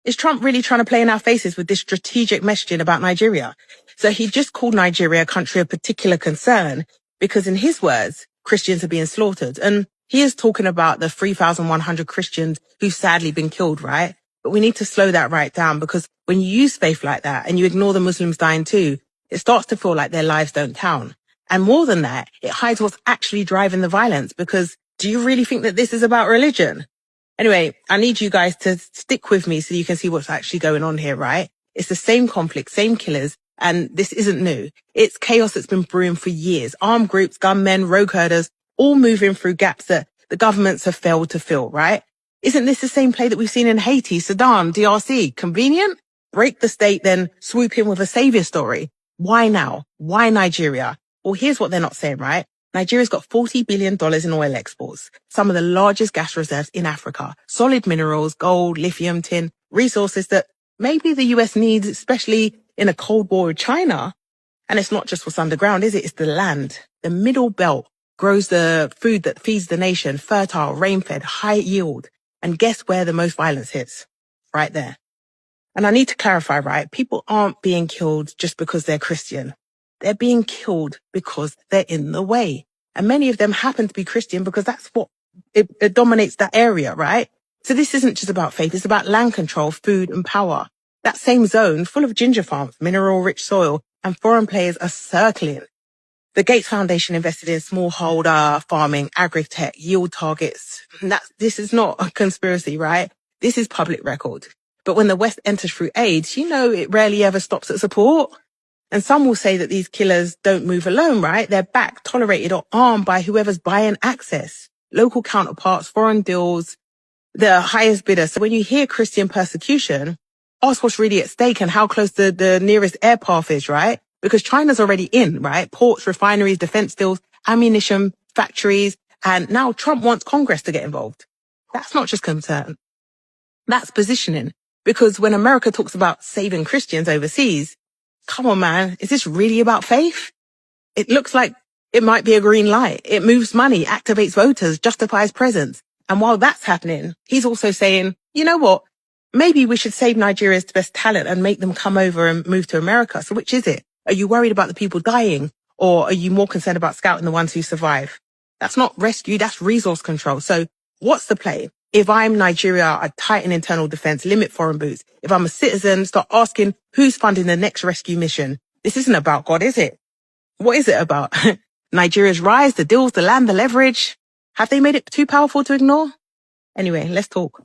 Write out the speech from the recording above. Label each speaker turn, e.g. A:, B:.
A: Is Trump really trying to play in our faces with this strategic messaging about Nigeria? So he just called Nigeria a country of particular concern because in his words, Christians are being slaughtered. And he is talking about the 3,100 Christians who've sadly been killed, right? But we need to slow that right down because when you use faith like that and you ignore the Muslims dying too, it starts to feel like their lives don't count. And more than that, it hides what's actually driving the violence because do you really think that this is about religion? Anyway, I need you guys to stick with me so you can see what's actually going on here, right? It's the same conflict, same killers, and this isn't new. It's chaos that's been brewing for years. Armed groups, gunmen, rogue herders, all moving through gaps that the governments have failed to fill, right? Isn't this the same play that we've seen in Haiti, Sudan, DRC? Convenient? Break the state, then swoop in with a savior story. Why now? Why Nigeria? Well, here's what they're not saying, right? Nigeria's got $40 billion in oil exports, some of the largest gas reserves in Africa, solid minerals, gold, lithium, tin, resources that maybe the US needs, especially in a Cold War with China. And it's not just what's underground, is it? It's the land. The middle belt grows the food that feeds the nation, fertile, rain-fed, high yield. And guess where the most violence hits? Right there. And I need to clarify, right? People aren't being killed just because they're Christian. They're being killed because they're in the way. And many of them happen to be Christian because that's what it dominates that area, right? So this isn't just about faith. It's about land control, food and power. That same zone full of ginger farms, mineral-rich soil, and foreign players are circling. The Gates Foundation invested in smallholder farming, agri-tech, yield targets. This is not a conspiracy, right? This is public record. But when the West enters through aid, it rarely ever stops at support. And some will say that these killers don't move alone, right? They're backed, tolerated, or armed by whoever's buying access. Local counterparts, foreign deals, the highest bidder. So when you hear Christian persecution, ask what's really at stake and how close the nearest air path is, right? Because China's already in, right? Ports, refineries, defense deals, ammunition, factories. And now Trump wants Congress to get involved. That's not just concern. That's positioning. Because when America talks about saving Christians overseas, come on, man, is this really about faith? It looks like it might be a green light. It moves money, activates voters, justifies presence. And while that's happening, he's also saying, you know what? Maybe we should save Nigeria's best talent and make them come over and move to America. So which is it? Are you worried about the people dying? Or are you more concerned about scouting the ones who survive? That's not rescue, that's resource control. So what's the play? If I'm Nigeria, I tighten internal defense, limit foreign boots. If I'm a citizen, start asking who's funding the next rescue mission. This isn't about God, is it? What is it about? Nigeria's rise, the deals, the land, the leverage. Have they made it too powerful to ignore? Anyway, let's talk.